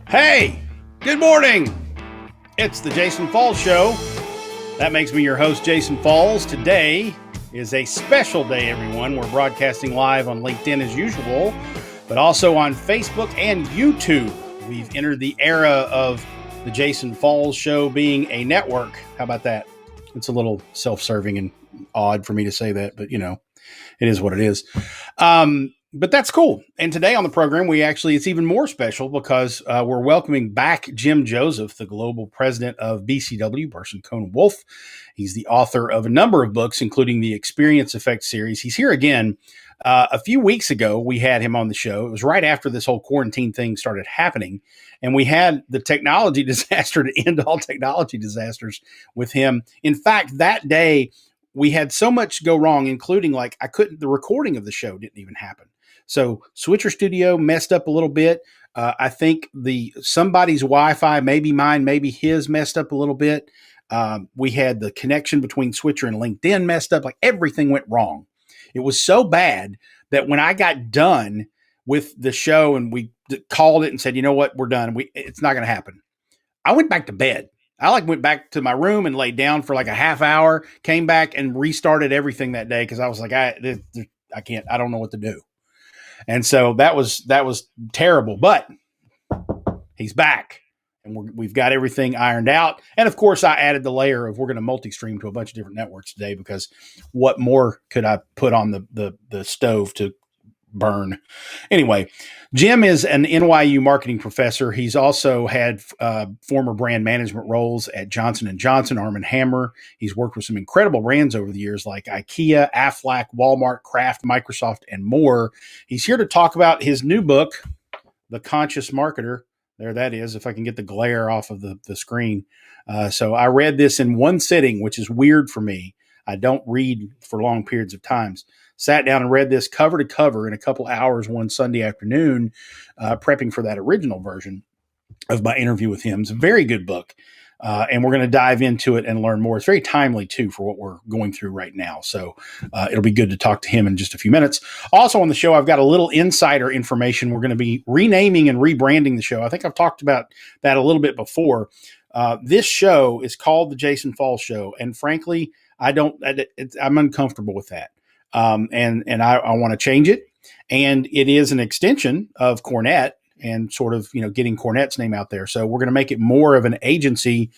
Hey, good morning. It's the Jason Falls Show. That makes me your host, Jason Falls. Today is a special day, everyone. We're broadcasting live on LinkedIn as usual, but also on Facebook and YouTube. We've entered the era of the Jason Falls Show being a network. How about that? It's a little self-serving and odd for me to say that, but it is what it is. But that's cool. And today on the program, it's even more special because we're welcoming back Jim Joseph, the global president of BCW, Burson Cohn Wolf. He's the author of a number of books, including the Experience Effect series. He's here again. A few weeks ago, we had him on the show. It was right after this whole quarantine thing started happening. And we had the technology disaster to end all technology disasters with him. In fact, that day, we had so much go wrong, including the recording of the show didn't even happen. So Switcher Studio messed up a little bit. I think somebody's Wi-Fi, maybe mine, maybe his, messed up a little bit. We had the connection between Switcher and LinkedIn messed up. Like everything went wrong. It was so bad that when I got done with the show and we called it and said, you know what, we're done. It's not going to happen. I went back to bed. I went back to my room and laid down for like a half hour, came back and restarted everything that day because I was like, I can't, I don't know what to do. And so that was terrible, but he's back and we've got everything ironed out. And of course I added the layer of we're going to multi-stream to a bunch of different networks today because what more could I put on the stove to burn? Anyway, Jim is an NYU marketing professor. He's also had former brand management roles at Johnson & Johnson, Arm & Hammer. He's worked with some incredible brands over the years like IKEA, Aflac, Walmart, Kraft, Microsoft, and more. He's here to talk about his new book, The Conscious Marketer. There that is, if I can get the glare off of the screen. So I read this in one sitting, which is weird for me. I don't read for long periods of times. Sat down and read this cover to cover in a couple hours one Sunday afternoon, prepping for that original version of my interview with him. It's a very good book, and we're going to dive into it and learn more. It's very timely, too, for what we're going through right now. So it'll be good to talk to him in just a few minutes. Also on the show, I've got a little insider information. We're going to be renaming and rebranding the show. I think I've talked about that a little bit before. This show is called The Jason Falls Show, and frankly, I'm uncomfortable with that. And I want to change it. And it is an extension of Cornet and sort of, getting Cornet's name out there. So we're going to make it more of an agency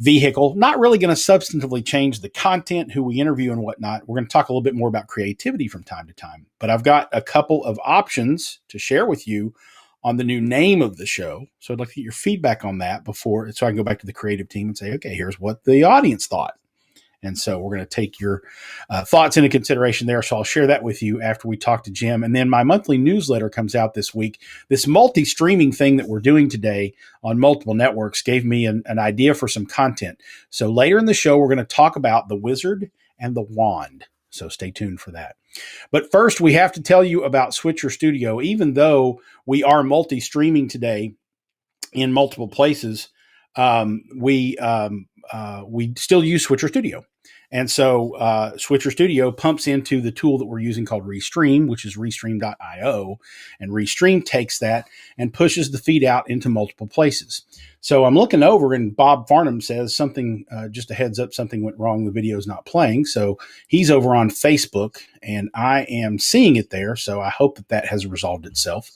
vehicle, not really going to substantively change the content, who we interview and whatnot. We're going to talk a little bit more about creativity from time to time, but I've got a couple of options to share with you on the new name of the show. So I'd like to get your feedback on that so I can go back to the creative team and say, okay, here's what the audience thought. And so we're going to take your thoughts into consideration there. So I'll share that with you after we talk to Jim. And then my monthly newsletter comes out this week. This multi-streaming thing that we're doing today on multiple networks gave me an idea for some content. So later in the show, we're going to talk about the wizard and the wand. So stay tuned for that. But first, we have to tell you about Switcher Studio. Even though we are multi-streaming today in multiple places, we still use Switcher Studio. And so Switcher Studio pumps into the tool that we're using called Restream, which is restream.io. And Restream takes that and pushes the feed out into multiple places. So I'm looking over and Bob Farnham says something, just a heads up, something went wrong. The video is not playing. So he's over on Facebook and I am seeing it there. So I hope that has resolved itself.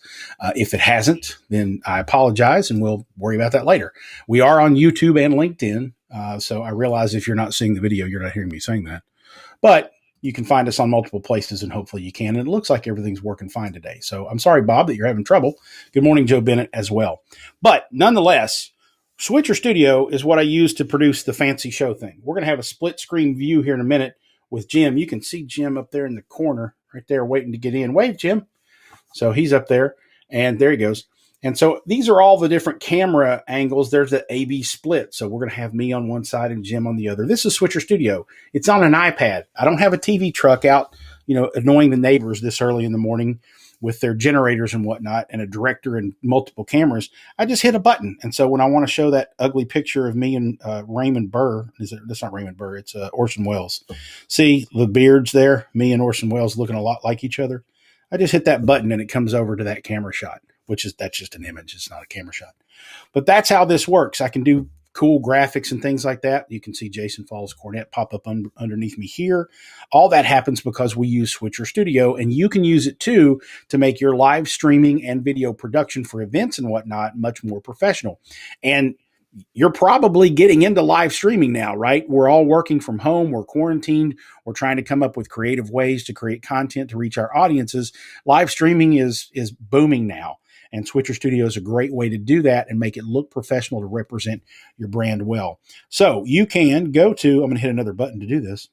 If it hasn't, then I apologize and we'll worry about that later. We are on YouTube and LinkedIn. So I realize if you're not seeing the video, you're not hearing me saying that, but you can find us on multiple places and hopefully you can. And it looks like everything's working fine today. So I'm sorry, Bob, that you're having trouble. Good morning, Joe Bennett as well. But nonetheless, Switcher Studio is what I use to produce the fancy show thing. We're going to have a split screen view here in a minute with Jim. You can see Jim up there in the corner right there waiting to get in. Wave, Jim. So he's up there and there he goes. And so these are all the different camera angles. There's the A-B split. So we're going to have me on one side and Jim on the other. This is Switcher Studio. It's on an iPad. I don't have a TV truck out, annoying the neighbors this early in the morning with their generators and whatnot and a director and multiple cameras. I just hit a button. And so when I want to show that ugly picture of me and Raymond Burr, that's not Raymond Burr, it's Orson Welles. See the beards there? Me and Orson Welles looking a lot like each other. I just hit that button and it comes over to that camera shot. that's just an image. It's not a camera shot. But that's how this works. I can do cool graphics and things like that. You can see Jason Falls Cornet pop up underneath me here. All that happens because we use Switcher Studio, and you can use it too to make your live streaming and video production for events and whatnot much more professional. And you're probably getting into live streaming now, right? We're all working from home. We're quarantined. We're trying to come up with creative ways to create content to reach our audiences. Live streaming is booming now. And Switcher Studio is a great way to do that and make it look professional to represent your brand well. So you can go to, I'm going to hit another button to do this.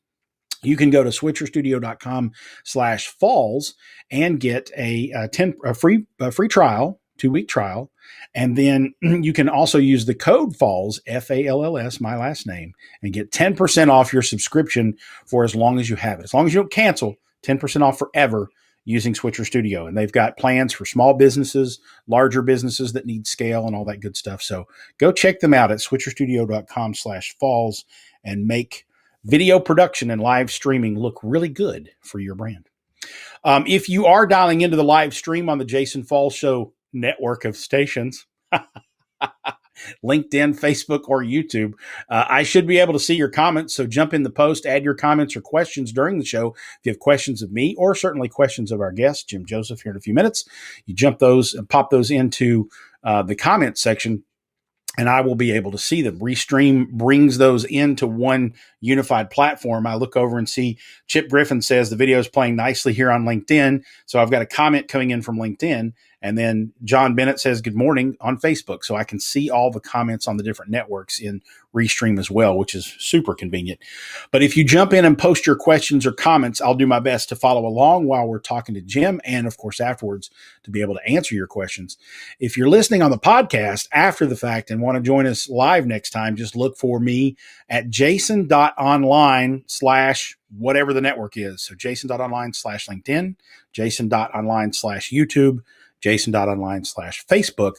You can go to switcherstudio.com/falls and get a free trial, 2-week trial. And then you can also use the code FALLS, FALLS, my last name, and get 10% off your subscription for as long as you have it. As long as you don't cancel, 10% off forever using Switcher Studio. And they've got plans for small businesses, larger businesses that need scale and all that good stuff. So go check them out at switcherstudio.com/falls and make video production and live streaming look really good for your brand. If you are dialing into the live stream on the Jason Falls Show network of stations, LinkedIn, Facebook, or YouTube, I should be able to see your comments. So jump in the post, add your comments or questions during the show. If you have questions of me or certainly questions of our guest, Jim Joseph, here in a few minutes, you jump those and pop those into the comment section, and I will be able to see them. Restream brings those into one unified platform. I look over and see Chip Griffin says the video is playing nicely here on LinkedIn. So I've got a comment coming in from LinkedIn. And then John Bennett says, good morning on Facebook. So I can see all the comments on the different networks in Restream as well, which is super convenient. But if you jump in and post your questions or comments, I'll do my best to follow along while we're talking to Jim, and of course afterwards to be able to answer your questions. If you're listening on the podcast after the fact and want to join us live next time, just look for me at jason.online/ whatever the network is. So jason.online/LinkedIn, jason.online/YouTube, jason.online/Facebook.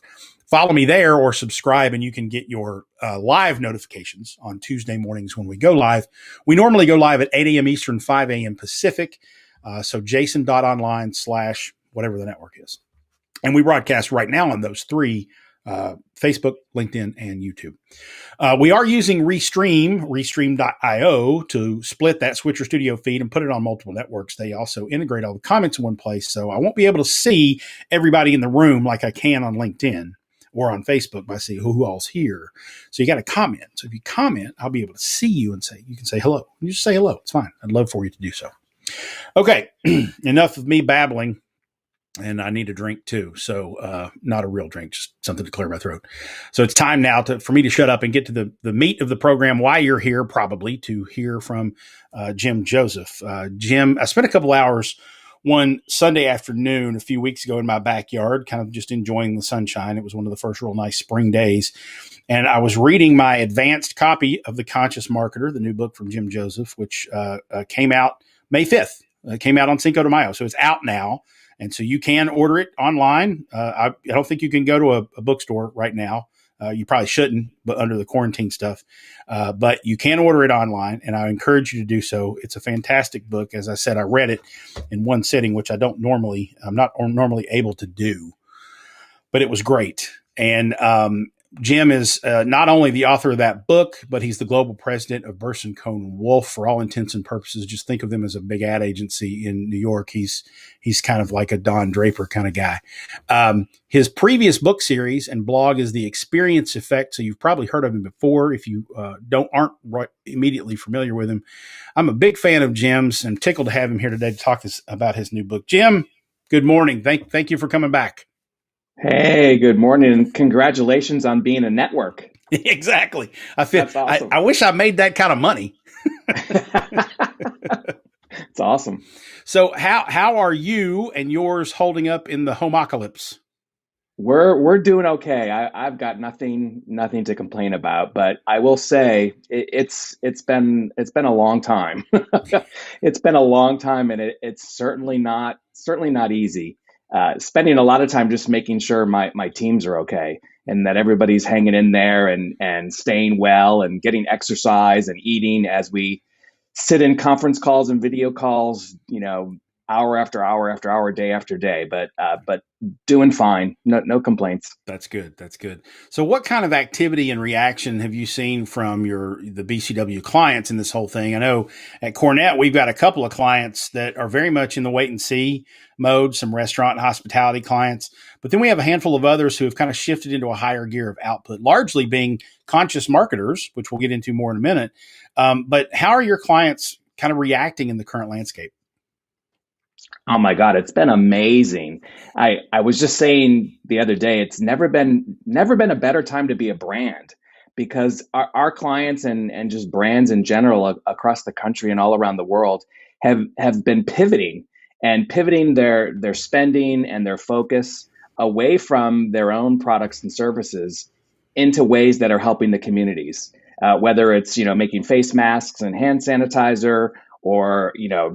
Follow me there or subscribe, and you can get your live notifications on Tuesday mornings when we go live. We normally go live at 8 a.m. Eastern, 5 a.m. Pacific. So jason.online/ whatever the network is. And we broadcast right now on those three, Facebook, LinkedIn, and YouTube. We are using Restream.io to split that Switcher Studio feed and put it on multiple networks. They also integrate all the comments in one place, so I won't be able to see everybody in the room like I can on LinkedIn or on Facebook by seeing who all's here. So you got to comment. So if you comment, I'll be able to see you and you can say hello. You just say hello. It's fine. I'd love for you to do so. Okay, enough of me babbling. And I need a drink too. So not a real drink, just something to clear my throat. So it's time now for me to shut up and get to the meat of the program, why you're here, probably to hear from Jim Joseph. Jim, I spent a couple hours one Sunday afternoon a few weeks ago in my backyard, kind of just enjoying the sunshine. It was one of the first real nice spring days. And I was reading my advanced copy of The Conscious Marketer, the new book from Jim Joseph, which came out May 5th. It came out on Cinco de Mayo. So it's out now. And so you can order it online. I don't think you can go to a bookstore right now. You probably shouldn't, but under the quarantine stuff. But you can order it online, and I encourage you to do so. It's a fantastic book. As I said, I read it in one sitting, which I'm not normally able to do. But it was great. And Jim is not only the author of that book, but he's the global president of Burson Cohn Wolf. For all intents and purposes, just think of them as a big ad agency in New York. He's kind of like a Don Draper kind of guy. His previous book series and blog is The Experience Effect. So you've probably heard of him before. If you aren't immediately familiar with him, I'm a big fan of Jim's. I'm tickled to have him here today to talk about his new book. Jim, good morning. Thank you for coming back. Hey, good morning, and congratulations on being a network. Exactly. That's awesome. I wish I made that kind of money. It's awesome. So how are you and yours holding up in the homocalypse? We're doing okay. I've got nothing to complain about, but I will say it's been a long time. It's been a long time, and it's certainly not easy. Spending a lot of time just making sure my teams are okay and that everybody's hanging in there and staying well and getting exercise and eating as we sit in conference calls and video calls, hour after hour after hour, day after day, but doing fine. No complaints. That's good. That's good. So what kind of activity and reaction have you seen from the BCW clients in this whole thing? I know at Cornett, we've got a couple of clients that are very much in the wait and see mode, some restaurant and hospitality clients, but then we have a handful of others who have kind of shifted into a higher gear of output, largely being conscious marketers, which we'll get into more in a minute. But how are your clients kind of reacting in the current landscape? Oh my God, it's been amazing. I was just saying the other day, it's never been a better time to be a brand because our clients and just brands in general across the country and all around the world have been pivoting their spending and their focus away from their own products and services into ways that are helping the communities. Whether it's making face masks and hand sanitizer, or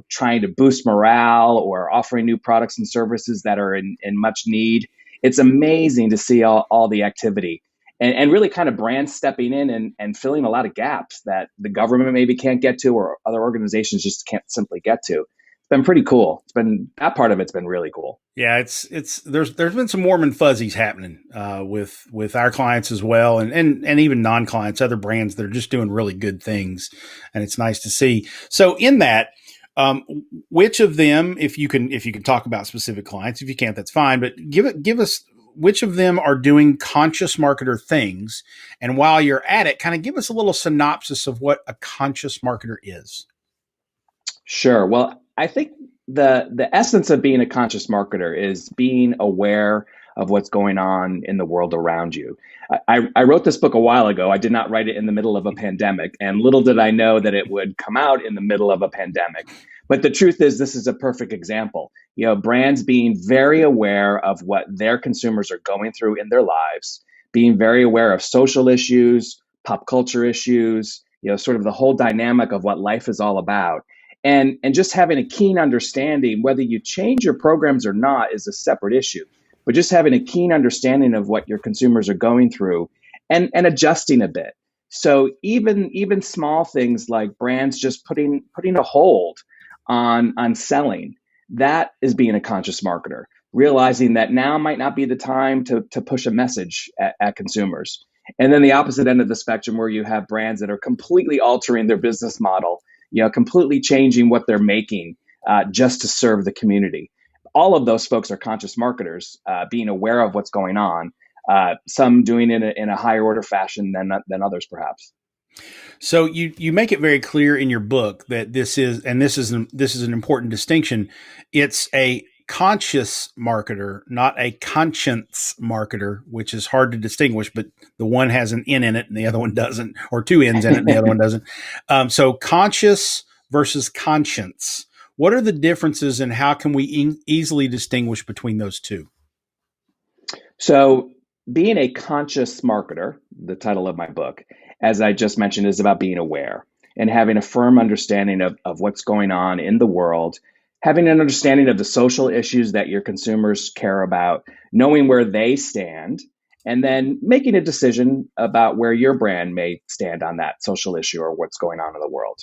trying to boost morale, or offering new products and services that are in much need. It's amazing to see all the activity and really kind of brands stepping in and filling a lot of gaps that the government maybe can't get to, or other organizations just can't simply get to. It's been pretty cool. That part of it's been really cool. Yeah, there's been some warm and fuzzies happening with our clients as well, and even non-clients, other brands that are just doing really good things, and it's nice to see. So in that, which of them, if you can talk about specific clients, if you can't, that's fine. But give us which of them are doing conscious marketer things, and while you're at it, kind of give us a little synopsis of what a conscious marketer is. Sure. Well, I think the essence of being a conscious marketer is being aware of what's going on in the world around you. I wrote this book a while ago. I did not write it in the middle of a pandemic, and little did I know that it would come out in the middle of a pandemic. But the truth is, this is a perfect example. Brands being very aware of what their consumers are going through in their lives, being very aware of social issues, pop culture issues, sort of the whole dynamic of what life is all about. And just having a keen understanding, whether you change your programs or not is a separate issue, but just having a keen understanding of what your consumers are going through and adjusting a bit. So even small things like brands just putting a hold on selling, that is being a conscious marketer, realizing that now might not be the time to push a message at consumers. And then the opposite end of the spectrum, where you have brands that are completely altering their business model, completely changing what they're making just to serve the community. All of those folks are conscious marketers, being aware of what's going on. Some doing it in a higher order fashion than others, perhaps. So you make it very clear in your book that this is an important distinction. It's a conscious marketer, not a conscience marketer, which is hard to distinguish, but the one has an N in it and the other one doesn't, or two N's in it and the other one doesn't. So conscious versus conscience. What are the differences and how can we easily distinguish between those two? So being a conscious marketer, the title of my book, as I just mentioned, is about being aware and having a firm understanding of what's going on in the world, having an understanding of the social issues that your consumers care about, knowing where they stand, and then making a decision about where your brand may stand on that social issue or what's going on in the world.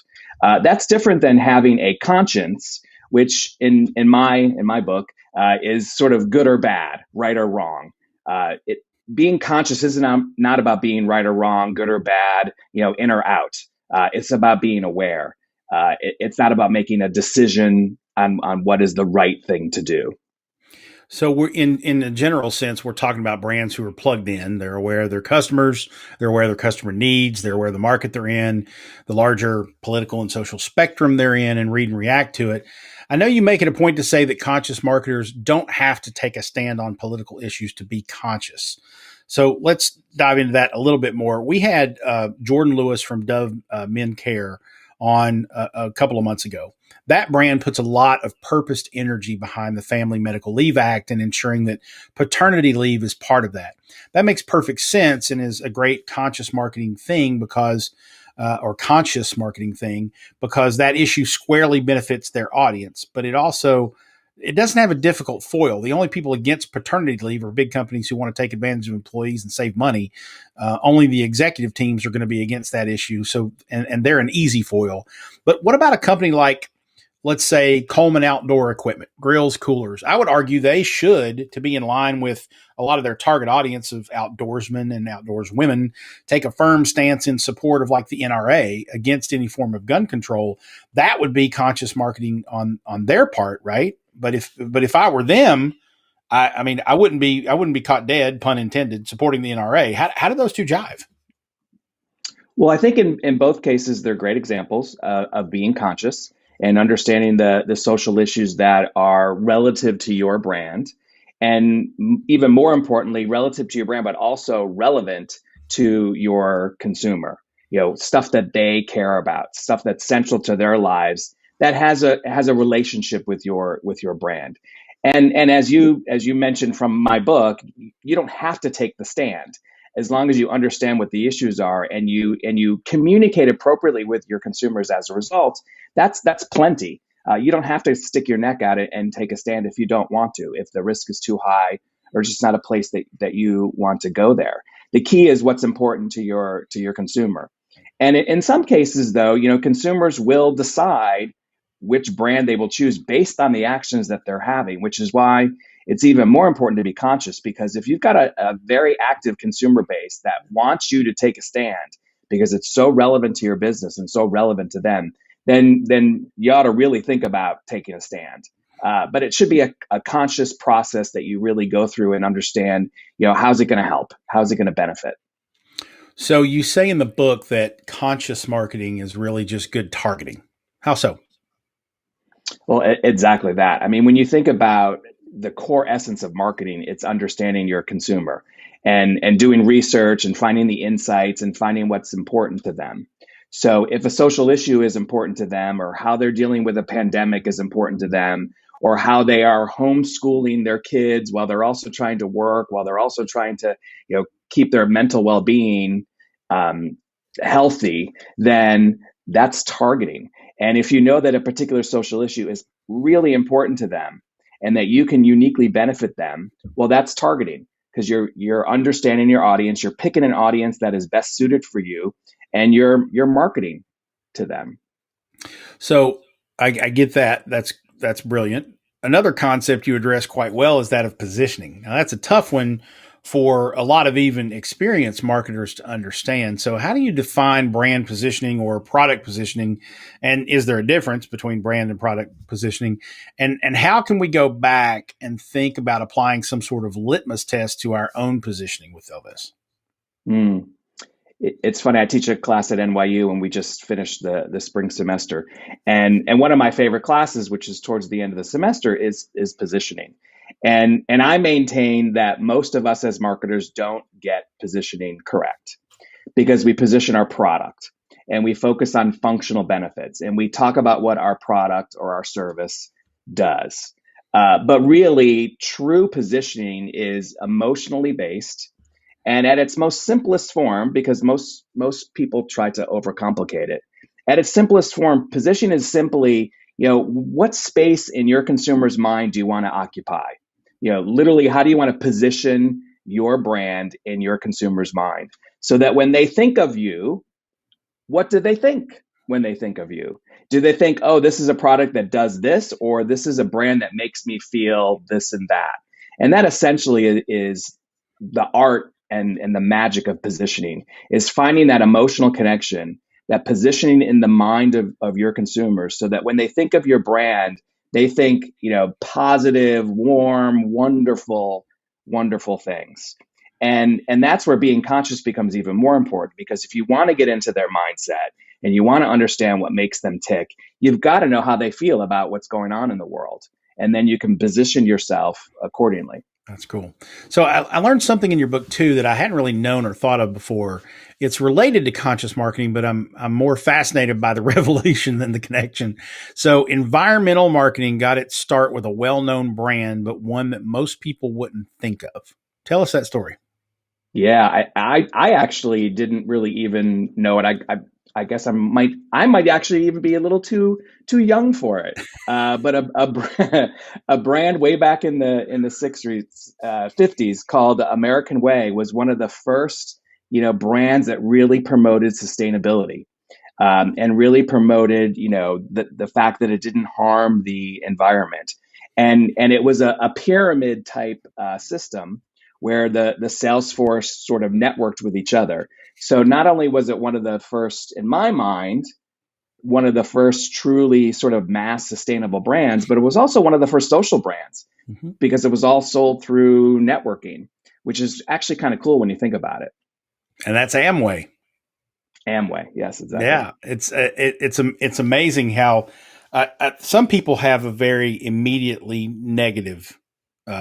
That's different than having a conscience, which in my book is sort of good or bad, right or wrong. Being conscious isn't not about being right or wrong, good or bad, in or out. It's about being aware. It's not about making a decision on what is the right thing to do. So we're in a general sense, we're talking about brands who are plugged in. They're aware of their customers. They're aware of their customer needs. They're aware of the market they're in, the larger political and social spectrum they're in, and read and react to it. I know you make it a point to say that conscious marketers don't have to take a stand on political issues to be conscious. So let's dive into that a little bit more. We had Jordan Lewis from Dove Men Care on a couple of months ago. That brand puts a lot of purposed energy behind the Family Medical Leave Act and ensuring that paternity leave is part of that. That makes perfect sense and is a great conscious marketing thing because that issue squarely benefits their audience. But it doesn't have a difficult foil. The only people against paternity leave are big companies who want to take advantage of employees and save money. Only the executive teams are going to be against that issue. So, and they're an easy foil. But what about a company like let's say Coleman Outdoor Equipment, grills, coolers. I would argue they should, to be in line with a lot of their target audience of outdoorsmen and outdoors women, take a firm stance in support of like the NRA against any form of gun control. That would be conscious marketing on their part, right? But if I were them, I mean, I wouldn't be caught dead, pun intended, supporting the NRA. How do those two jive? Well, I think in both cases, they're great examples of being conscious and understanding the social issues that are relative to your brand. And even more importantly, relative to your brand, but also relevant to your consumer. Stuff that they care about, stuff that's central to their lives that has a relationship with your brand. And as you mentioned from my book, you don't have to take the stand as long as you understand what the issues are and you communicate appropriately with your consumers as a result. That's plenty. You don't have to stick your neck out and take a stand if you don't want to, if the risk is too high or just not a place that you want to go there. The key is what's important to your consumer. And in some cases, though, consumers will decide which brand they will choose based on the actions that they're having, which is why it's even more important to be conscious, because if you've got a very active consumer base that wants you to take a stand because it's so relevant to your business and so relevant to them, then you ought to really think about taking a stand. But it should be a conscious process that you really go through and understand, how's it going to help? How's it going to benefit? So you say in the book that conscious marketing is really just good targeting. How so? Well, exactly that. I mean, when you think about the core essence of marketing, it's understanding your consumer and doing research and finding the insights and finding what's important to them. So if a social issue is important to them, or how they're dealing with a pandemic is important to them, or how they are homeschooling their kids while they're also trying to work, while they're also trying to, keep their mental well-being healthy, then that's targeting. And if you know that a particular social issue is really important to them and that you can uniquely benefit them, well, that's targeting, because you're understanding your audience, you're picking an audience that is best suited for you, and you're marketing to them. So I get that. That's brilliant. Another concept you address quite well is that of positioning. Now that's a tough one for a lot of even experienced marketers to understand. So how do you define brand positioning or product positioning? And is there a difference between brand and product positioning? And how can we go back and think about applying some sort of litmus test to our own positioning with all this? Mm. It's funny. I teach a class at NYU, and we just finished the spring semester. And one of my favorite classes, which is towards the end of the semester, is positioning. And I maintain that most of us as marketers don't get positioning correct, because we position our product and we focus on functional benefits and we talk about what our product or our service does. But really, true positioning is emotionally based. And at its most simplest form, because most people try to overcomplicate it, at its simplest form, position is simply, what space in your consumer's mind do you want to occupy? Literally, how do you want to position your brand in your consumer's mind so that when they think of you, what do they think when they think of you? Do they think, oh, this is a product that does this, or this is a brand that makes me feel this and that? And that essentially is the art and the magic of positioning, is finding that emotional connection, that positioning in the mind of your consumers, so that when they think of your brand, they think, positive, warm, wonderful things. And that's where being conscious becomes even more important, because if you want to get into their mindset and you want to understand what makes them tick, you've got to know how they feel about what's going on in the world. And then you can position yourself accordingly. That's cool. So I learned something in your book too that I hadn't really known or thought of before. It's related to conscious marketing, but I'm more fascinated by the revelation than the connection. So environmental marketing got its start with a well-known brand, but one that most people wouldn't think of. Tell us that story. Yeah, I actually didn't really even know it. I guess I might actually even be a little too young for it. But a brand way back in the 60s, 50s called American Way was one of the first brands that really promoted sustainability. and really promoted, the fact that it didn't harm the environment. And it was a pyramid type system where the sales force sort of networked with each other. So not only was it one of the first, in my mind, one of the first truly sort of mass sustainable brands, but it was also one of the first social brands Mm-hmm. because it was all sold through networking, which is actually kind of cool when you think about it. And that's Amway. Amway, yes, exactly. Yeah, it's amazing how some people have a very immediately negative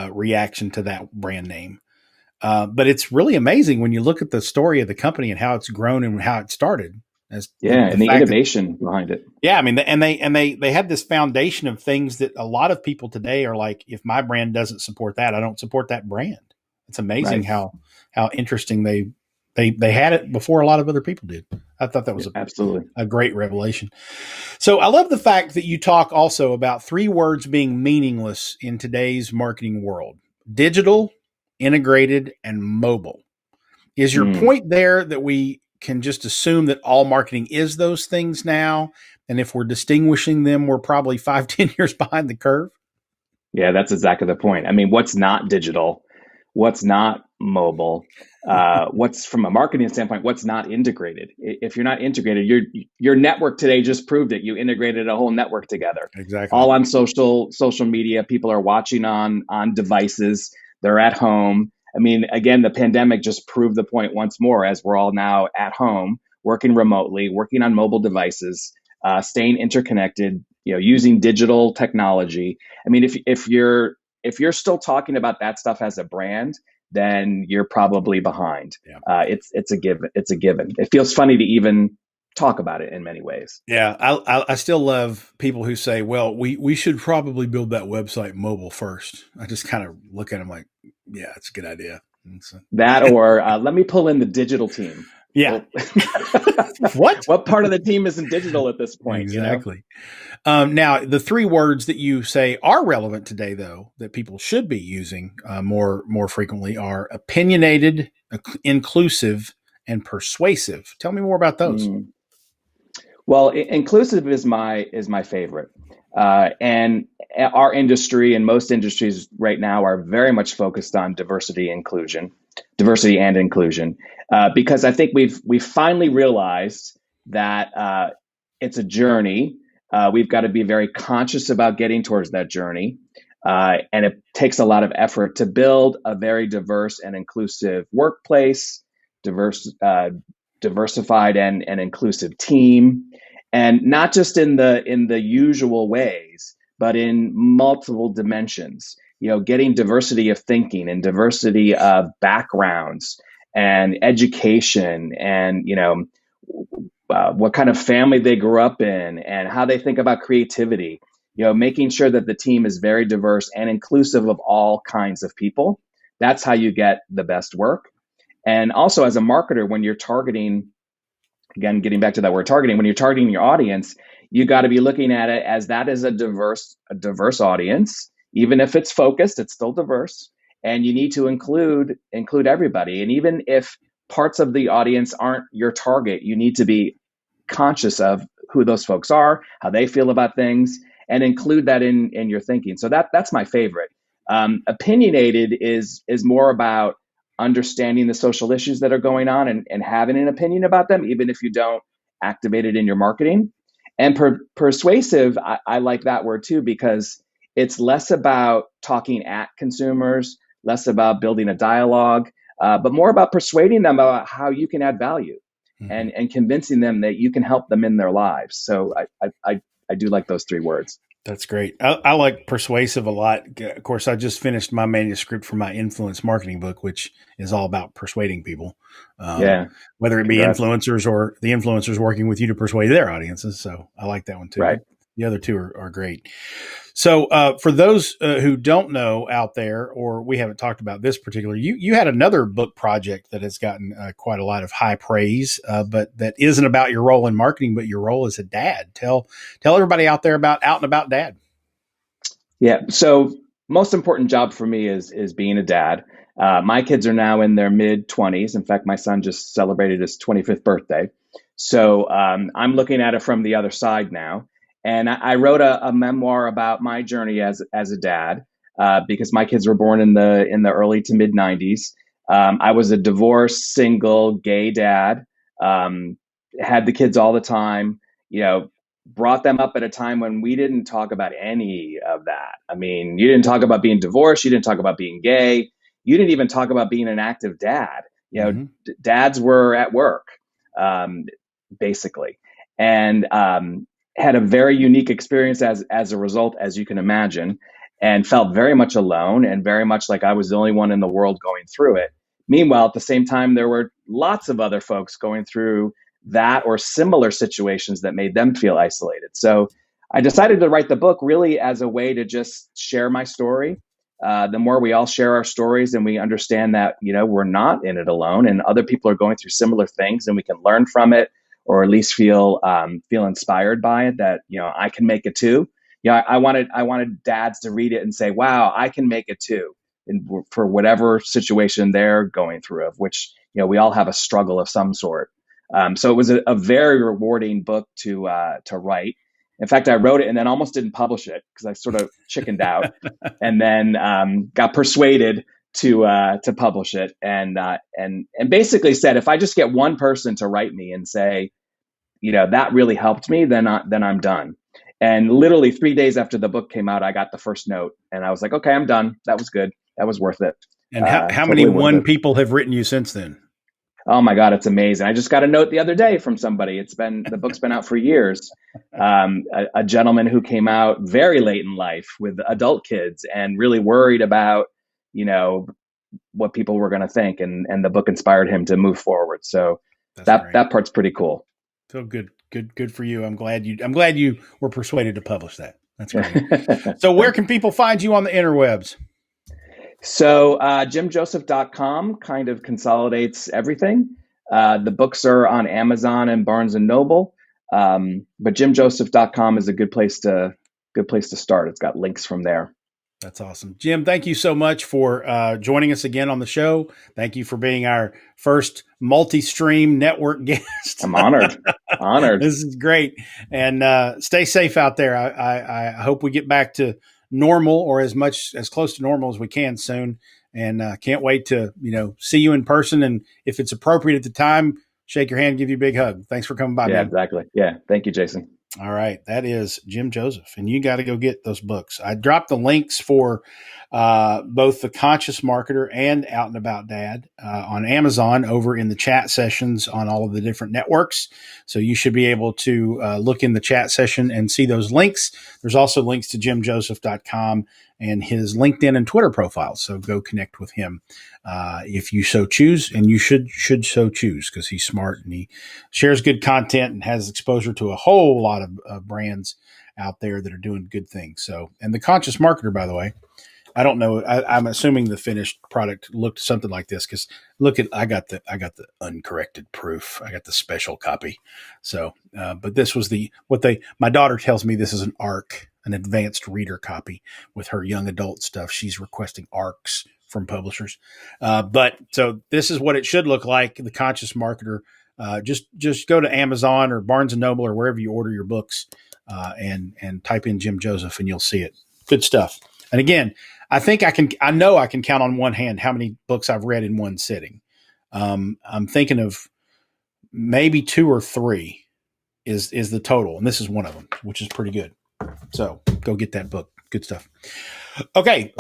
reaction to that brand name. But it's really amazing when you look at the story of the company and how it's grown and how it started. As Yeah, the and the fact that, innovation behind it. yeah, I mean, they had this foundation of things that a lot of people today are like, if my brand doesn't support that, I don't support that brand. It's amazing Right. how interesting they had it before a lot of other people did. I thought that was Absolutely. a great revelation. So I love the fact that you talk also about three words being meaningless in today's marketing world: digital, integrated, and mobile. Is your Mm. point there that we can just assume that all marketing is those things now? And if we're distinguishing them, we're probably 5, 10 years behind the curve? Yeah, that's exactly the point. I mean, what's not digital? What's not mobile? What's from a marketing standpoint? What's not integrated? If you're not integrated, your network today just proved it. You integrated a whole network together, Exactly. all on social media. People are watching on devices. They're at home. I mean, again, the pandemic just proved the point once more, as we're all now at home, working remotely, working on mobile devices, staying interconnected. Using digital technology. I mean, if you're still talking about that stuff as a brand, then you're probably behind. Yeah. It's a given. It's a given. It feels funny to even talk about it in many ways. Yeah, I still love people who say, "Well, we should probably build that website mobile first." I just kind of look at them like, "Yeah, it's a good idea." So, That or let me pull in the digital team. yeah. Well, What? what part of the team isn't digital at this point? Exactly. Now, the three words that you say are relevant today, though, that people should be using more frequently are opinionated, inclusive, and persuasive. Tell me more about those. Mm. Well, inclusive is my favorite, and our industry and most industries right now are very much focused on diversity and inclusion, because I think we've finally realized that it's a journey. We've got to be very conscious about getting towards that journey, and it takes a lot of effort to build a very diverse and inclusive workplace, diverse. Diversified and inclusive team, and not just in the usual ways, but in multiple dimensions. Getting diversity of thinking and diversity of backgrounds and education, and what kind of family they grew up in and how they think about creativity. Making sure that the team is very diverse and inclusive of all kinds of people. That's how you get the best work. And also, as a marketer, when you're targeting, again, getting back to that word targeting, when you're targeting your audience, you got to be looking at it as that is a diverse audience. Even if it's focused, it's still diverse, and you need to include everybody. And even if parts of the audience aren't your target, you need to be conscious of who those folks are, how they feel about things, and include that in your thinking. So that's my favorite. Opinionated is more about understanding the social issues that are going on, and having an opinion about them, even if you don't activate it in your marketing. And persuasive, I like that word too, because it's less about talking at consumers, less about building a dialogue, but more about persuading them about how you can add value, Mm-hmm. and convincing them that you can help them in their lives. So I do like those three words. That's great. I like persuasive a lot. Of course, I just finished my manuscript for my influence marketing book, which is all about persuading people, um, Yeah, whether it be congrats. influencers or the influencers working with you to persuade their audiences. So I like that one too. Right. But the other two are great. So for those who don't know out there, or we haven't talked about this particular, you had another book project that has gotten quite a lot of high praise, but that isn't about your role in marketing, but your role as a dad. Tell everybody out there about Out and About Dad. Yeah. So most important job for me is being a dad. My kids are now in their mid 20s. In fact, my son just celebrated his 25th birthday. So I'm looking at it from the other side now. And I wrote a memoir about my journey as a dad, because my kids were born in the early to mid '90s. I was a divorced, single, gay dad. Um, had the kids all the time. You know, brought them up at a time when we didn't talk about any of that. I mean, you didn't talk about being divorced. You didn't talk about being gay. You didn't even talk about being an active dad. You know, dads were at work. Um, Basically, and had a very unique experience as a result, as you can imagine, and felt very much alone and very much like I was the only one in the world going through it. Meanwhile, at the same time, there were lots of other folks going through that or similar situations that made them feel isolated. So I decided to write the book really as a way to just share my story. The more we all share our stories and we understand that, you know, we're not in it alone and other people are going through similar things and we can learn from it, or at least feel inspired by it, that, you know, I can make it too. You know, I wanted dads to read it and say, wow, I can make it too, for whatever situation they're going through, of which, you know, we all have a struggle of some sort. So it was a very rewarding book to write. In fact, I wrote it and then almost didn't publish it because I sort of chickened out, and then got persuaded to publish it, and basically said, if I just get one person to write me and say, you know, that really helped me, then I'm done. And literally 3 days after the book came out, I got the first note, and I was like, okay, I'm done. That was good. That was worth it. And how many Totally worth one it. people have written you since then? Oh my God, it's amazing. I just got a note the other day from somebody. The book's been out for years. A gentleman who came out very late in life with adult kids and really worried about, you know, what people were going to think. And the book inspired him to move forward. So that part's pretty cool. So good for you. I'm glad you were persuaded to publish that. That's great. So where can people find you on the interwebs? So jimjoseph.com kind of consolidates everything. The books are on Amazon and Barnes and Noble, but jimjoseph.com is a good place to start. It's got links from there. That's awesome. Jim, thank you so much for joining us again on the show. Thank you for being our first multi-stream network guest. I'm honored. This is great. And stay safe out there. I hope we get back to normal, or as close to normal as we can soon. And can't wait to, you know, see you in person. And if it's appropriate at the time, shake your hand, give you a big hug. Thanks for coming by, man. Yeah, exactly. Yeah. Thank you, Jason. All right. That is Jim Joseph. And you got to go get those books. I dropped the links for both The Conscious Marketer and Out and About Dad on Amazon over in the chat sessions on all of the different networks. So you should be able to look in the chat session and see those links. There's also links to jimjoseph.com and his LinkedIn and Twitter profiles. So go connect with him if you so choose, and you should so choose, because he's smart and he shares good content and has exposure to a whole lot of brands out there that are doing good things. So, and The Conscious Marketer, by the way, I don't know. I'm assuming the finished product looked something like this, because look at, I got the uncorrected proof. I got the special copy. So, but this was my daughter tells me this is an ARC, an advanced reader copy with her young adult stuff. She's requesting ARCs from publishers. But so this is what it should look like. The Conscious Marketer. Just go to Amazon or Barnes and Noble or wherever you order your books, and type in Jim Joseph and you'll see it. Good stuff. And again, I know I can count on one hand how many books I've read in one sitting. I'm thinking of maybe 2 or 3 is the total. And this is one of them, which is pretty good. So go get that book. Good stuff. Okay.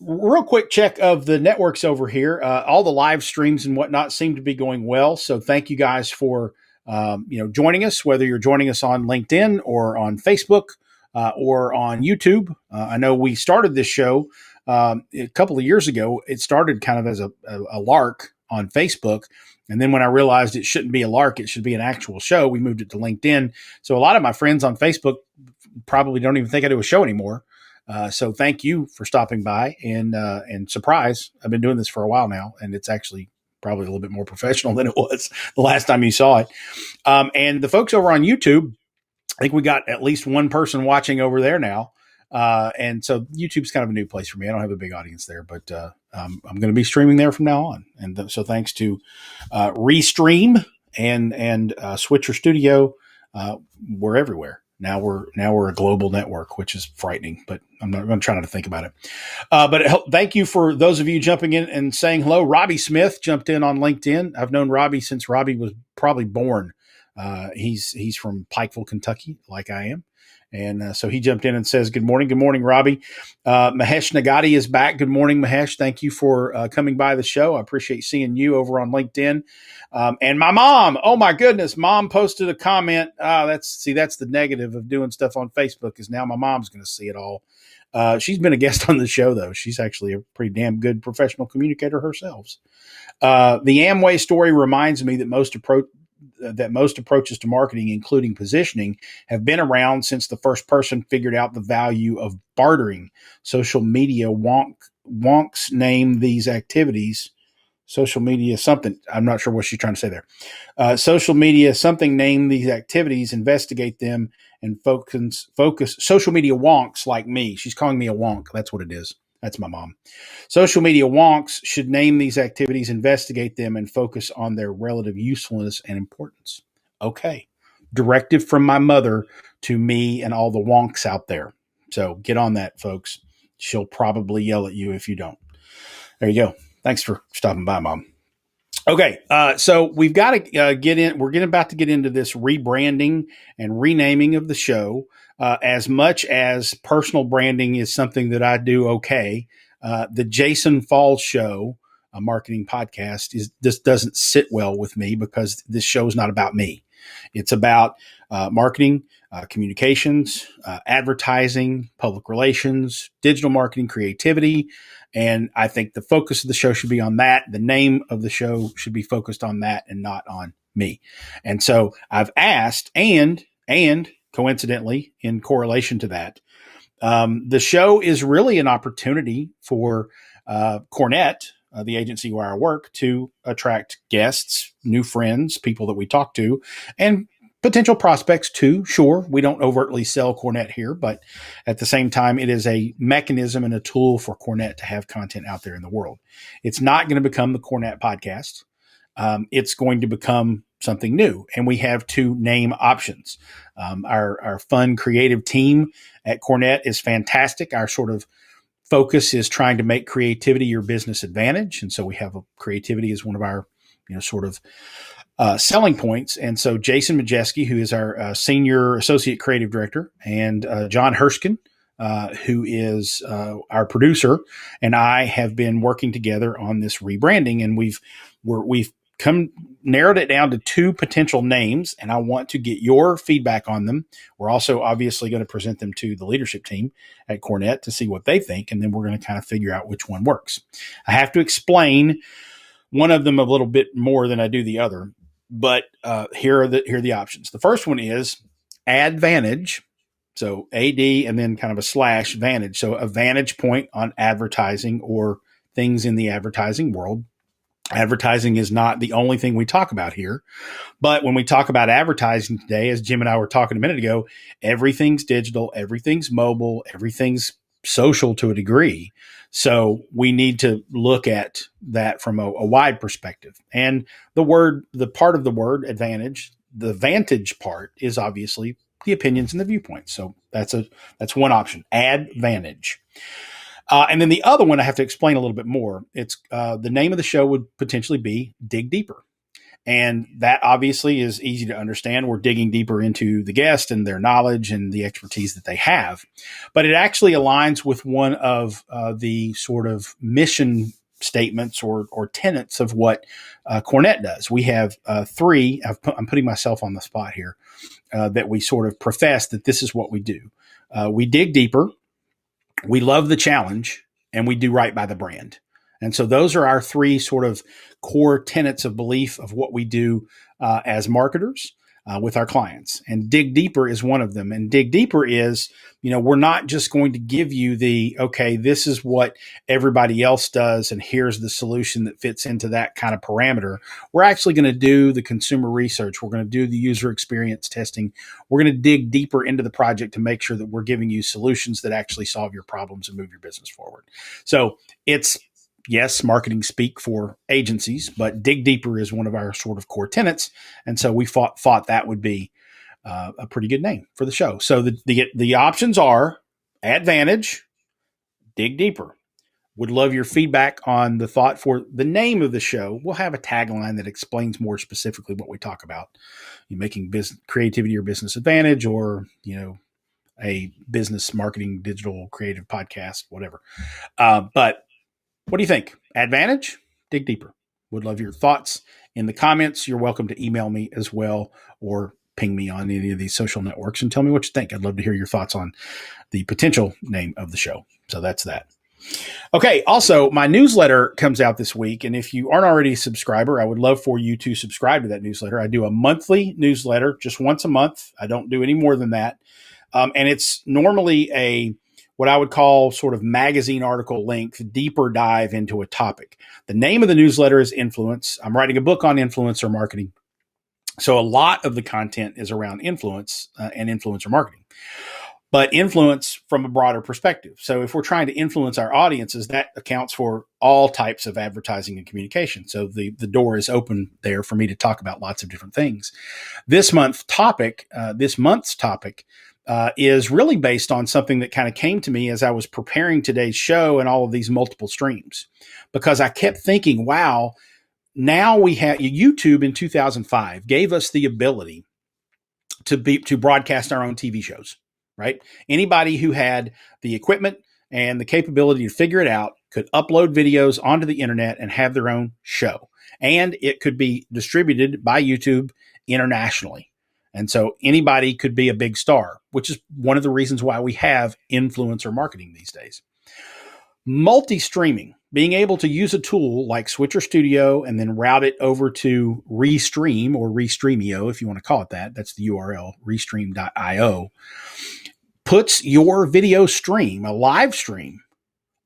Real quick check of the networks over here. All the live streams and whatnot seem to be going well. So thank you guys for, joining us, whether you're joining us on LinkedIn or on Facebook, or on YouTube. I know we started this show a couple of years ago. It started kind of as a lark on Facebook. And then when I realized it shouldn't be a lark, it should be an actual show, we moved it to LinkedIn. So a lot of my friends on Facebook probably don't even think I do a show anymore. So thank you for stopping by, and surprise, I've been doing this for a while now, and it's actually probably a little bit more professional than it was the last time you saw it. And the folks over on YouTube, I think we got at least one person watching over there now. And so YouTube's kind of a new place for me. I don't have a big audience there, but I'm going to be streaming there from now on. And so thanks to Restream and Switcher Studio. We're everywhere. Now we're a global network, which is frightening, but I'm going to try not to think about it. But thank you for those of you jumping in and saying hello. Robbie Smith jumped in on LinkedIn. I've known Robbie since Robbie was probably born. He's from Pikeville, Kentucky, like I am. And so he jumped in and says, good morning. Good morning, Robbie. Mahesh Nagati is back. Good morning, Mahesh. Thank you for coming by the show. I appreciate seeing you over on LinkedIn. And my mom, oh my goodness, mom posted a comment. That's the negative of doing stuff on Facebook is now my mom's going to see it all. She's been a guest on the show, though. She's actually a pretty damn good professional communicator herself. The Amway story reminds me that most approaches to marketing, including positioning, have been around since the first person figured out the value of bartering. Social media wonks name these activities. Social media something. I'm not sure what she's trying to say there. Social media something name these activities, investigate them, and focus. Social media wonks like me. She's calling me a wonk. That's what it is. That's my mom. Social media wonks should name these activities, investigate them, and focus on their relative usefulness and importance. Okay. Directive from my mother to me and all the wonks out there. So get on that, folks. She'll probably yell at you if you don't. There you go. Thanks for stopping by, Mom. Okay, so we've got to get in. We're about to get into this rebranding and renaming of the show. As much as personal branding is something that I do okay, the Jason Falls Show, a marketing podcast, this doesn't sit well with me because this show is not about me. It's about marketing, communications, advertising, public relations, digital marketing, creativity. And I think the focus of the show should be on that. The name of the show should be focused on that and not on me. And so I've asked, and coincidentally, in correlation to that, the show is really an opportunity for Cornett, the agency where I work, to attract guests, new friends, people that we talk to, and potential prospects too. Sure, we don't overtly sell Cornett here, but at the same time, it is a mechanism and a tool for Cornett to have content out there in the world. It's not going to become the Cornett podcast. It's going to become something new, and we have two name options. Our fun, creative team at Cornett is fantastic. Our sort of focus is trying to make creativity your business advantage, and so we have creativity as one of our, sort of selling points. And so Jason Majeski, who is our senior associate creative director, and John Herskin, who is our producer, and I have been working together on this rebranding, and we've narrowed it down to two potential names, and I want to get your feedback on them. We're also obviously going to present them to the leadership team at Cornett to see what they think, and then we're going to kind of figure out which one works. I have to explain one of them a little bit more than I do the other. But here are the options. The first one is Advantage. So AD and then kind of a slash Vantage. So a vantage point on advertising or things in the advertising world. Advertising is not the only thing we talk about here. But when we talk about advertising today, as Jim and I were talking a minute ago, everything's digital, everything's mobile, everything's social to a degree. So we need to look at that from a wide perspective. And the part of the word advantage, the vantage part is obviously the opinions and the viewpoints. So that's one option, Advantage. And then the other one I have to explain a little bit more. It's the name of the show would potentially be Dig Deeper. And that obviously is easy to understand. We're digging deeper into the guest and their knowledge and the expertise that they have. But it actually aligns with one of the sort of mission statements or tenets of what Cornett does. We have three. I'm putting myself on the spot here that we sort of profess that this is what we do. We dig deeper. We love the challenge, and we do right by the brand. And so those are our three sort of core tenets of belief of what we do as marketers with our clients. And Dig Deeper is one of them. And Dig Deeper is, we're not just going to give you okay, this is what everybody else does, and here's the solution that fits into that kind of parameter. We're actually going to do the consumer research. We're going to do the user experience testing. We're going to dig deeper into the project to make sure that we're giving you solutions that actually solve your problems and move your business forward. So it's yes, marketing speak for agencies, but dig deeper is one of our sort of core tenets. And so we thought that would be a pretty good name for the show. So the options are Advantage, dig deeper. Would love your feedback on the thought for the name of the show. We'll have a tagline that explains more specifically what we talk about. You're making business creativity your business advantage, or, a business marketing, digital creative podcast, whatever. But what do you think? Advantage? Dig deeper. Would love your thoughts in the comments. You're welcome to email me as well, or ping me on any of these social networks and tell me what you think. I'd love to hear your thoughts on the potential name of the show. So that's that. Okay. Also, my newsletter comes out this week. And if you aren't already a subscriber, I would love for you to subscribe to that newsletter. I do a monthly newsletter just once a month. I don't do any more than that. And it's normally what I would call sort of magazine article length, deeper dive into a topic. The name of the newsletter is Influence. I'm writing a book on influencer marketing. So a lot of the content is around influence and influencer marketing, but influence from a broader perspective. So if we're trying to influence our audiences, that accounts for all types of advertising and communication. So the door is open there for me to talk about lots of different things. This month's topic is really based on something that kind of came to me as I was preparing today's show and all of these multiple streams, because I kept thinking, wow, now we have YouTube in 2005 gave us the ability to broadcast our own TV shows, right? Anybody who had the equipment and the capability to figure it out could upload videos onto the internet and have their own show. And it could be distributed by YouTube internationally. And so anybody could be a big star, which is one of the reasons why we have influencer marketing these days. Multi-streaming, being able to use a tool like Switcher Studio and then route it over to Restream, or Restreamio, if you want to call it that. That's the URL, restream.io, puts your video stream, a live stream,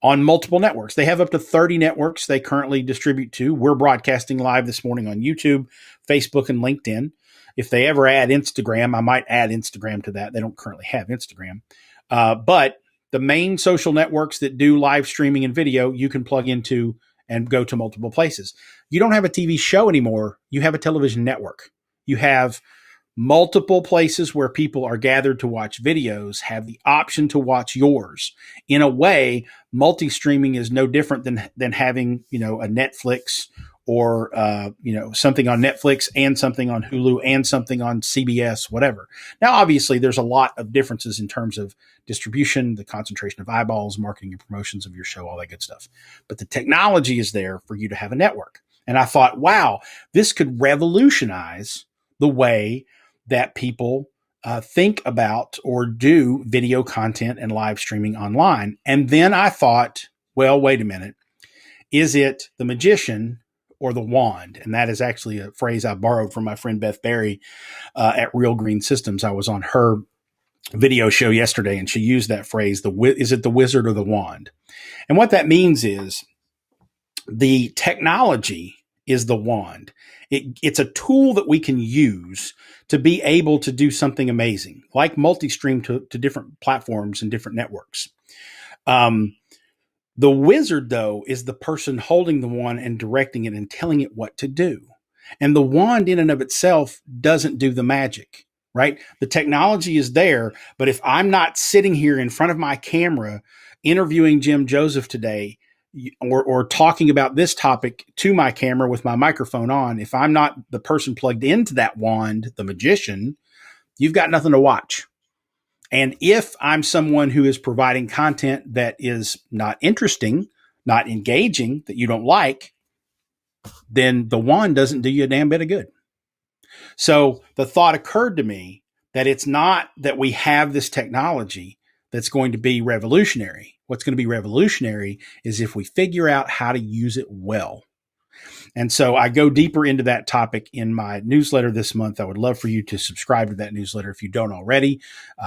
on multiple networks. They have up to 30 networks they currently distribute to. We're broadcasting live this morning on YouTube, Facebook, and LinkedIn. If they ever add Instagram, I might add Instagram to that. They don't currently have Instagram. But the main social networks that do live streaming and video, you can plug into and go to multiple places. You don't have a TV show anymore. You have a television network. You have multiple places where people are gathered to watch videos, have the option to watch yours. In a way, multi-streaming is no different than having, a Netflix or, something on Netflix and something on Hulu and something on CBS, whatever. Now, obviously, there's a lot of differences in terms of distribution, the concentration of eyeballs, marketing and promotions of your show, all that good stuff. But the technology is there for you to have a network. And I thought, wow, this could revolutionize the way that people think about or do video content and live streaming online. And then I thought, well, wait a minute. Is it the magician or the wand? And that is actually a phrase I borrowed from my friend Beth Berry at Real Green Systems. I was on her video show yesterday, and she used that phrase, is it the wizard or the wand? And what that means is the technology is the wand. It's a tool that we can use to be able to do something amazing, like multi-stream to different platforms and different networks. The wizard, though, is the person holding the wand and directing it and telling it what to do. And the wand in and of itself doesn't do the magic, right? The technology is there, but if I'm not sitting here in front of my camera interviewing Jim Joseph today, or talking about this topic to my camera with my microphone on, if I'm not the person plugged into that wand, the magician, you've got nothing to watch. And if I'm someone who is providing content that is not interesting, not engaging, that you don't like, then the wand doesn't do you a damn bit of good. So the thought occurred to me that it's not that we have this technology that's going to be revolutionary. What's going to be revolutionary is if we figure out how to use it well. And so I go deeper into that topic in my newsletter this month. I would love for you to subscribe to that newsletter if you don't already.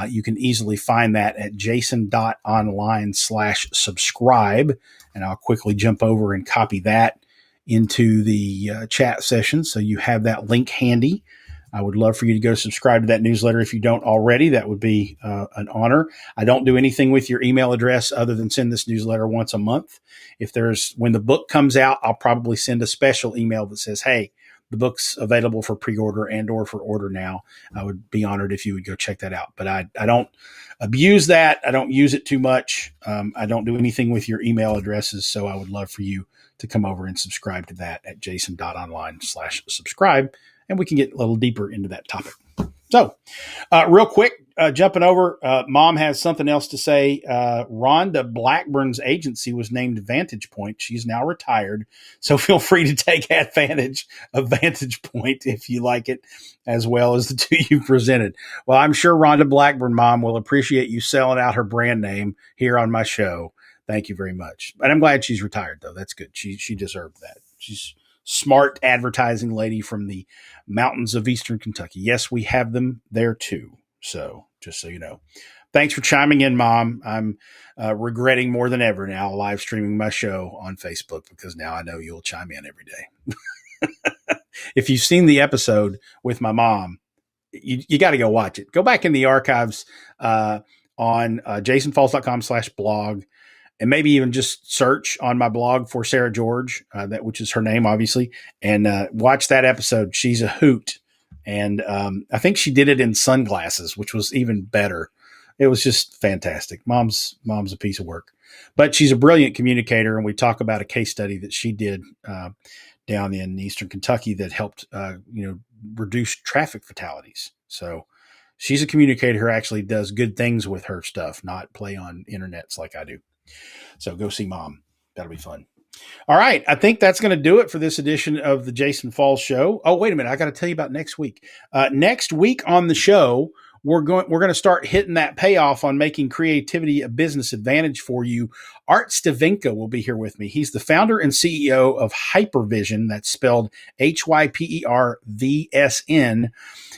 You can easily find that at jason.online/subscribe. And I'll quickly jump over and copy that into the chat session, so you have that link handy. I would love for you to go subscribe to that newsletter if you don't already. That would be an honor. I don't do anything with your email address other than send this newsletter once a month. When the book comes out, I'll probably send a special email that says, hey, the book's available for pre-order and or for order now. I would be honored if you would go check that out. But I don't abuse that. I don't use it too much. I don't do anything with your email addresses. So I would love for you to come over and subscribe to that at jason.online/subscribe. And we can get a little deeper into that topic. So real quick, jumping over, Mom has something else to say. Rhonda Blackburn's agency was named Vantage Point. She's now retired. So feel free to take advantage of Vantage Point if you like it, as well as the two you presented. Well, I'm sure Rhonda Blackburn, Mom, will appreciate you selling out her brand name here on my show. Thank you very much. And I'm glad she's retired, though. That's good. She deserved that. She's smart advertising lady from the mountains of Eastern Kentucky. Yes, we have them there too. So just so you know, thanks for chiming in, Mom. I'm regretting more than ever now live streaming my show on Facebook because now I know you'll chime in every day. If you've seen the episode with my mom, you got to go watch it. Go back in the archives on jasonfalls.com/blog. And maybe even just search on my blog for Sarah George, which is her name, obviously, and watch that episode. She's a hoot. And I think she did it in sunglasses, which was even better. It was just fantastic. Mom's a piece of work. But she's a brilliant communicator, and we talk about a case study that she did down in Eastern Kentucky that helped reduce traffic fatalities. So she's a communicator who actually does good things with her stuff, not play on internets like I do. So go see Mom. That'll be fun. All right. I think that's going to do it for this edition of the Jason Falls Show. Oh, wait a minute. I got to tell you about next week. Next week on the show, we're going to start hitting that payoff on making creativity a business advantage for you. Art Stavinka will be here with me. He's the founder and CEO of Hypervision. That's spelled HYPERVSN.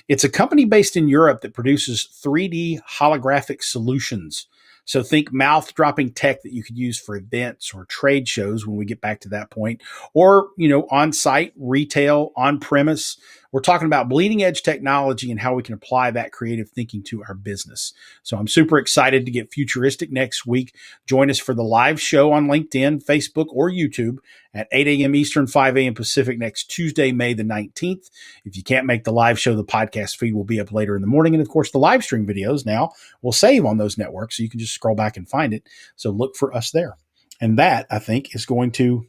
It's a company based in Europe that produces 3D holographic solutions. So think mouth-dropping tech that you could use for events or trade shows when we get back to that point, or, on-site, retail, on-premise. We're talking about bleeding-edge technology and how we can apply that creative thinking to our business. So I'm super excited to get futuristic next week. Join us for the live show on LinkedIn, Facebook, or YouTube at 8 a.m. Eastern, 5 a.m. Pacific next Tuesday, May the 19th. If you can't make the live show, the podcast feed will be up later in the morning. And, of course, the live stream videos now will save on those networks, so you can just scroll back and find it. So look for us there. And that, I think, is going to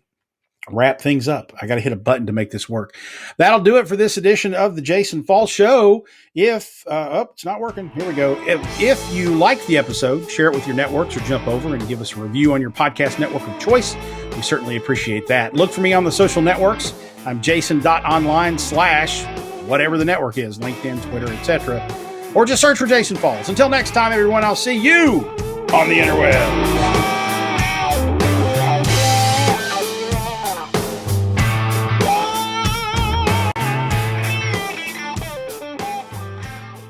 wrap things up. I got to hit a button to make this work. That'll do it for this edition of the Jason Falls Show. It's not working. Here we go. If you like the episode, share it with your networks or jump over and give us a review on your podcast network of choice. We certainly appreciate that. Look for me on the social networks. I'm jason.online/ whatever the network is, LinkedIn, Twitter, etc. Or just search for Jason Falls. Until next time, everyone, I'll see you on the interwebs.